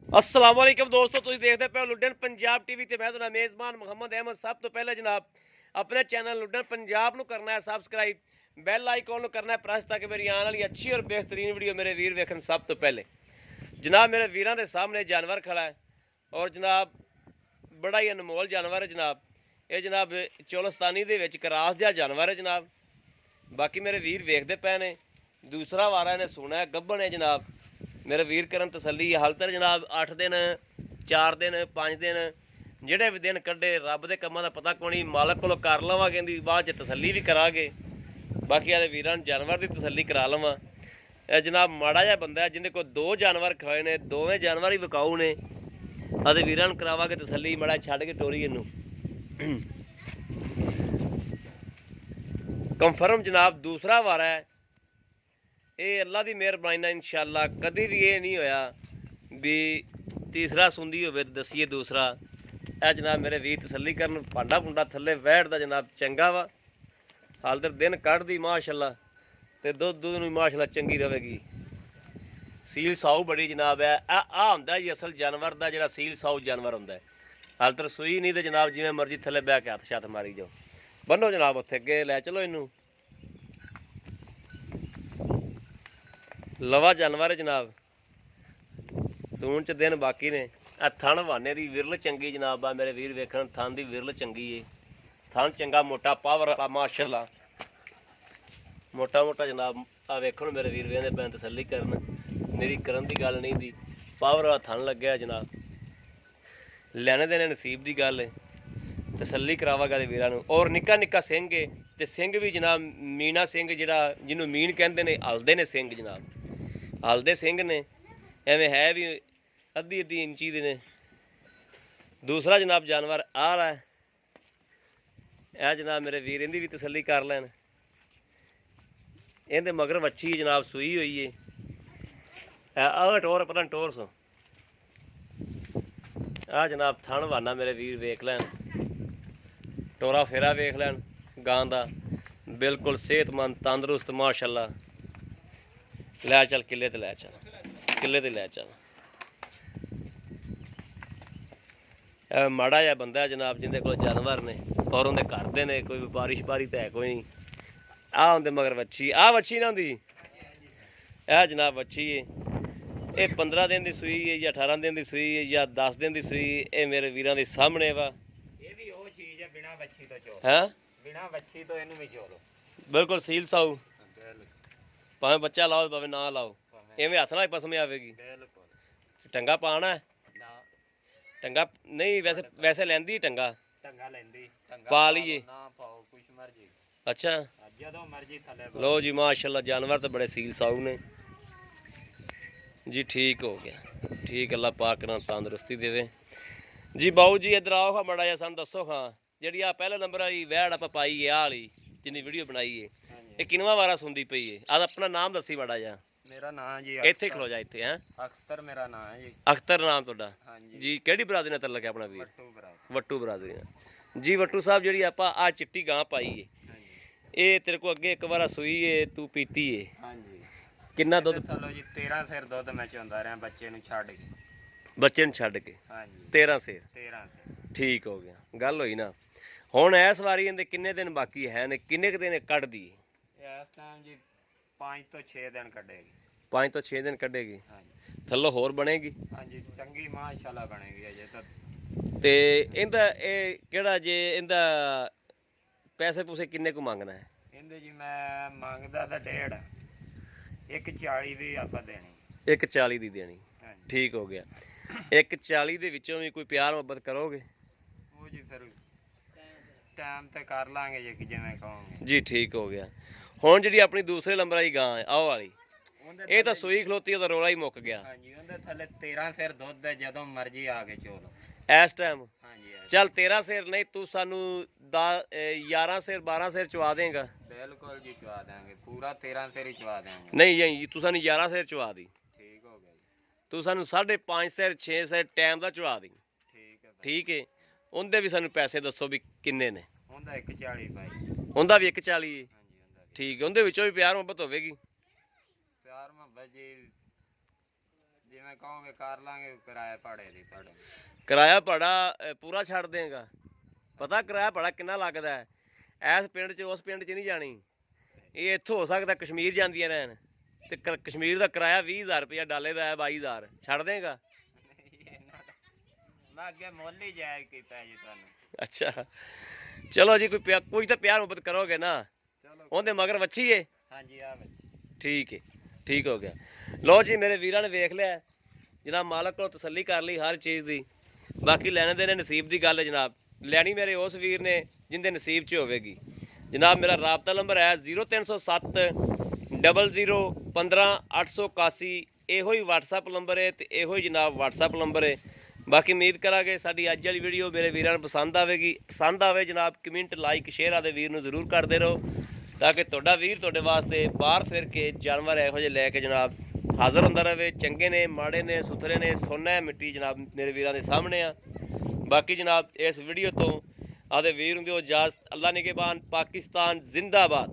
अस्सलाम वालेकुम दोस्तों, तुम देखते पे लुडन पंजाब टीवी ते मैं तुहाडा मेज़बान मोहम्मद अहमद। सब तो पहले जनाब अपने चैनल लुडन पंजाब नू करना है सबसक्राइब, बैल आइकॉन नू करना है प्रेस ताकि मेरी आने वाली अच्छी और बेहतरीन वीडियो मेरे वीर वेखन। सब तो पहले जनाब मेरे वीरां दे सामने जानवर खड़ा है और जनाब बड़ा ही अनमोल जानवर है जनाब। ये जनाब चोलस्तानी दे विच क्रॉस जिहा जानवर है जनाब। बाकी मेरे वीर वेखते पे ने, दूसरा वारा इन्हें सुना है गब्बन है जनाब। मेरे वीर करन तसल्ली हाल तक जनाब 8 दिन 4 दिन 5 दिन ਜਿਹੜੇ ਵੀ दिन ਕੱਢੇ ਰੱਬ ਦੇ ਕੰਮਾਂ ਦਾ ਪਤਾ ਕੋਈ ਨਹੀਂ, ਮਾਲਕ ਕੋਲੋਂ ਕਰ ਲਵਾਂ ਕਹਿੰਦੀ ਬਾਅਦ 'ਚ ਤਸੱਲੀ ਵੀ ਕਰਾਂਗੇ। ਬਾਕੀ ਆਦੇ ਵੀਰਾਂ ਨੂੰ ਜਾਨਵਰ ਦੀ ਤਸੱਲੀ ਕਰਾ ਲਵਾਂ। ਇਹ ਜਨਾਬ ਮਾੜਾ ਜਿਹਾ ਬੰਦਾ ਹੈ ਜਿਹਦੇ ਕੋਲ 2 ਜਾਨਵਰ ਖਾਏ ਨੇ, ਦੋਵੇਂ ਜਾਨਵਰ ਹੀ ਵਿਕਾਊ ਨੇ। ਆਦੇ ਵੀਰਾਂ ਨੂੰ ਕਰਾਵਾਂਗੇ ਤਸੱਲੀ, ਮਾੜਾ ਛੱਡ ਕੇ ਟੋਰੀ ਇਹਨੂੰ ਕੰਫਰਮ ਜਨਾਬ। ਦੂਸਰਾ ਵਾਰਾ ਹੈ ਇਹ ਅੱਲਾ ਦੀ ਮਿਹਰਬਾਨੀ ਨਾਲ इंशाअल्लाह कभी भी ये नहीं होया भी तीसरा सुंदी होवे तो दसीए दूसरा। यह जनाब मेरे वीर तसल्ली करन, भांडा भुंडा थले बैठदा जनाब चंगा वा। हाल तक दिन कढ़दी माशाअल्लाह ते दुध दुध नूं माशाअल्लाह चंगी रवेगी। सील साऊ बड़ी जनाब है। आ हुंदा जी असल जानवर दा जिहड़ा सील साऊ जानवर हुंदा है। हाल तक सूई नहीं तो जनाब जिवें मर्जी थले बैठ के हथ छत मारी जाओ। बन्नो जनाब उत्थे अगे लै चलो इनू। लवा जानवर है जनाब, सून च दिन बाकी ने। आ थन वाने की विरल चंगी जनाब आ मेरे वीर वेखन, थन की विरल चंगी है। थन चंगा मोटा पावर वाला माशाअल्लाह मोटा मोटा जनाब। आ वेखो मेरे वीर वेंदे पैन तसल्ली करन, मेरी करन की गल नहीं दी, पावर वाला थन लग्या जनाब। लैने देने नसीब की गल है, तसल्ली करावागा वीरां नूं। और निक्का निक्का सिंह है ते सिंह भी जनाब मीना सिंह जिहड़ा जिन्हों मीन कहंदे ने, हलदे ने सिंह जनाब, हलदे सिंह ने। एवें है भी अद्धी अद्धी इंची दे ने। दूसरा जनाब जानवर आ रहा है, यह जनाब मेरे वीर इहदी भी तसल्ली कर लैन। इहदे मगर वच्छी जनाब सूई हुई है। टोर पता टोर सो आ जनाब थन वाना मेरे वीर वेख लैन, टोरा फेरा वेख लैन गां दा। बिल्कुल सेहतमंद तंदरुस्त माशाअल्लाह। लै चल किले ते लै चल, किले ते लै चल। माड़ा जिहा बंदा है जनाब जिंदे कोल जानवर ने और उनके घर दे ने, कोई व्यापारी शपारी तो है कोई नहीं। आ उनके मगर वच्छी, आ वच्छी ना होंदी, यह जनाब वच्छी है। ये 15 दिन की सूई है या 18 दिन की सूई है या 10 दिन की सूई। ये मेरे वीरां दे सामने वा। ये भी वो चीज है बिना वच्छी तो चो, हैं बिना वच्छी तो इनू भी चोलो। बिल्कुल सील साऊ, भावें बच्चा लाओ भावें ना लाओ, इवें हथ नाल पसमे आवेगी। बिल्कुल टंगा पाना है, ना टंगा नहीं वैसे वैसे लैंदी टंगा टंगा लेंदी, टंगा पा लीए। ना पाओ कुछ मर्जी, अच्छा जदों मर्जी थले लो जी माशाल्लाह जानवर तो बड़े सील साऊ ने जी। ठीक हो गया, ठीक अल्लाह पाक ना तंदुरुस्ती देवे जी। बाऊ जी इधर आओ खा बड़ा जिहा सानूं दसो खां जिहड़ी आ पहले नंबर वाली वैड़ आपां पाई है आ वाली जिन्नी वीडियो बनाई है, ये किनवा वारा सुनदी पई है। आ अपना नाम दसी बड़ा जिहा। मेरा नाम जी इत्थे खलो जा इत्थे हैं। अख्तर मेरा नाम है जी। अख्तर नाम तुहाडा हाँ जी जी। किहड़ी बरादरी नाल लग्या अपना वीर? बट्टू बराबर। वट्टू बरादरी नाल जी। वट्टू साहब जिहड़ी आपां आ चिट्टी गां पाई है, हाँ जी ये तेरे को अगे एक बार सूई है तू पीती है, हाँ जी। किन्ना दुध? चलो जी 13 सिर दुध मैं चोंदा रहा बच्चे नूं छड्ड के। बच्चे नूं छड्ड के हाँ जी 13 सेर। 13 सिर। ठीक हो गया, गल होई ना। हुण इस वारी इहदे किन्ने दिन बाकी है ने, किन्ने क दिन कढदी? इस टाइम जी 5 तो 6 दिन कटेगी। 5 तो 6 दिन कढेगी। हाँ जी थल्लों होर बनेगी हाँ जी चंगी माशाल्लाह बनेगी अजे तो। ते इंदा ए केड़ा जे इंदा पैसे पूसे किन्ने को मंगना है? कहते जी मैं मंगदा तो 1.5, 140 ਦੀ ਆਪਾਂ ਦੇਣੀ। 140 दी देनी। ਹਾਂਜੀ ठीक हो गया। 140 ਦੇ ਵਿੱਚੋਂ ਵੀ ਕੋਈ ਪਿਆਰ ਮੁਹੱਬਤ ਕਰੋਗੇ? ਉਹ ਜੀ ਫਿਰ ਟਾਈਮ ਤੇ ਕਰ ਲਾਂਗੇ ਜੇ ਜਿਵੇਂ ਕਹੋਗੇ जी ठीक हो गया। ਹੁਣ ਜਿਹੜੀ ਆਪਣੀ ਦੂਸਰੇ ਨੰਬਰ ਵਾਲੀ ਗਾਂ ਹੈ ਆਹ ਵਾਲੀ, ਉਹਦੇ ਇਹ ਤਾਂ ਸੂਈ ਖਲੋਤੀ ਉਹਦਾ ਰੋਲਾ ਹੀ ਮੁੱਕ ਗਿਆ ਹਾਂਜੀ ਉਹਦੇ ਥੱਲੇ 13 ਸਿਰ ਦੁੱਧ ਹੈ, ਜਦੋਂ ਮਰਜ਼ੀ ਆ ਕੇ ਚੋ ਲਓ। ਇਸ ਟਾਈਮ। ਹਾਂਜੀ ਚੱਲ 13 ਸਿਰ ਨਹੀਂ ਤੂੰ ਸਾਨੂੰ 11 ਸਿਰ 12 ਸਿਰ ਚਵਾ ਦੇਗਾ। ਬਿਲਕੁਲ ਜੀ ਚਵਾ ਦਾਂਗੇ, ਪੂਰਾ 13 ਸਿਰ ਹੀ ਚਵਾ ਦਾਂਗੇ। ਨਹੀਂ ਨਹੀਂ ਤੂੰ ਸਾਨੂੰ 11 ਸਿਰ ਚਵਾ ਦੀ। ਠੀਕ ਹੋ ਗਿਆ ਜੀ। ਤੂੰ ਸਾਨੂੰ 5.5 ਸਿਰ 6 ਸਿਰ ਟਾਈਮ ਦਾ ਚਵਾ ਦੀ। ਠੀਕ ਹੈ ਠੀਕ ਹੈ। ਉਹਦੇ ਵੀ ਸਾਨੂੰ ਪੈਸੇ ਦੱਸੋ ਵੀ ਕਿੰਨੇ ਨੇ? ਉਹਦਾ 140 ਭਾਈ। ਉਹਦਾ ਵੀ 140 ਹੈ। ਹਾਂਜੀ ਉਹਦਾ ਵੀ ਠੀਕ ਹੈ, ਉਹਦੇ ਵਿੱਚੋਂ ਵੀ ਪਿਆਰ ਮੁਹੱਬਤ ਹੋਵੇਗੀ। ਪਿਆਰ ਮੁਹੱਬਤ ਜੀ ਜਿਵੇਂ ਜਿਵੇਂ ਕਹੋਗੇ ਕਰ ਲਾਂਗੇ ਕਿਰਾਇਆ ਭਾੜੇ ਦੀ ਤੁਹਾਡੇ। ਕਿਰਾਇਆ ਭਾੜਾ ਪੂਰਾ ਛੱਡ ਦੇਗਾ? ਪਤਾ ਕਿਰਾਇਆ ਭਾੜਾ ਕਿੰਨਾ ਲੱਗਦਾ ਹੈ? ਇਸ ਪਿੰਡ 'ਚ ਉਸ ਪਿੰਡ 'ਚ ਨਹੀਂ ਜਾਣੀ, ਇਹ ਇੱਥੋਂ ਹੋ ਸਕਦਾ ਕਸ਼ਮੀਰ ਜਾਂਦੀਆਂ ਰਹਿਣ, ਤੇ ਕਸ਼ਮੀਰ ਦਾ ਕਿਰਾਇਆ 20,000 ਰੁਪਇਆ, ਡਾਲੇ ਦਾ ਹੈ 22,000। ਛੱਡ ਦੇਗਾ? ਮੈਂ ਅੱਗੇ ਮੁੱਲ ਹੀ ਜਾਇਜ਼ ਕੀਤਾ ਜੀ ਤੁਹਾਨੂੰ। ਅੱਛਾ ਚਲੋ ਜੀ, ਕੁਝ ਤਾਂ ਪਿਆਰ ਮੁਹੱਬਤ ਕਰੋਗੇ ਨਾ। ਚਲੋ ਉਹਦੇ ਮਗਰ ਵੱਛੀ ਏ? ਹਾਂਜੀ ਆ ਵੇ। ਠੀਕ ਹੈ, ਠੀਕ ਹੋ ਗਿਆ। ਲਓ ਜੀ, ਮੇਰੇ ਵੀਰਾਂ ਨੇ ਵੇਖ ਲਿਆ ਜਨਾਬ, ਮਾਲਕ ਕੋਲ ਤਸੱਲੀ ਕਰ ਲਈ ਹਰ ਚੀਜ਼ ਦੀ। ਬਾਕੀ ਲੈਣੇ ਦੇ ਨੇ ਨਸੀਬ ਦੀ ਗੱਲ ਹੈ ਜਨਾਬ। ਲੈਣੀ ਮੇਰੇ ਉਸ ਵੀਰ ਨੇ ਜਿੰਦੇ ਨਸੀਬ 'ਚ ਹੋਵੇਗੀ ਜਨਾਬ। ਮੇਰਾ ਰਾਬਤਾ ਨੰਬਰ ਹੈ 0307 00 15 881। ਇਹੋ ਹੀ WhatsApp ਨੰਬਰ ਹੈ ਤੇ ਇਹੋ ਹੀ ਜਨਾਬ WhatsApp ਨੰਬਰ ਹੈ। ਬਾਕੀ ਉਮੀਦ ਕਰਾਂਗੇ ਸਾਡੀ ਅੱਜ ਵਾਲੀ ਵੀਡੀਓ ਮੇਰੇ ਵੀਰਾਂ ਨੂੰ ਪਸੰਦ ਆਵੇਗੀ। ਪਸੰਦ ਆਵੇ ਜਨਾਬ, ਕਮੈਂਟ ਲਾਈਕ ਸ਼ੇਅਰ ਆਦੇ ਵੀਰ ਨੂੰ ਜ਼ਰੂਰ ਕਰਦੇ ਰਹੋ, ਤਾਂ ਕਿ ਤੁਹਾਡਾ ਵੀਰ ਤੁਹਾਡੇ ਵਾਸਤੇ ਬਾਹਰ ਫਿਰ ਕੇ ਜਾਨਵਰ ਇਹੋ ਜਿਹੇ ਲੈ ਕੇ ਜਨਾਬ ਹਾਜ਼ਰ ਹੁੰਦਾ ਰਹੇ। ਚੰਗੇ ਨੇ, ਮਾੜੇ ਨੇ, ਸੁਥਰੇ ਨੇ, ਸੋਨਾ ਹੈ ਮਿੱਟੀ ਜਨਾਬ ਮੇਰੇ ਵੀਰਾਂ ਦੇ ਸਾਹਮਣੇ ਆ। ਬਾਕੀ ਜਨਾਬ ਇਸ ਵੀਡੀਓ ਤੋਂ ਆਦੇ ਵੀਰ ਹੁੰਦੇ ਹੋ ਇਜਾਜ਼ਤ। ਅੱਲਾ ਨਿਗਹਿਬਾਨ, ਪਾਕਿਸਤਾਨ ਜ਼ਿੰਦਾਬਾਦ।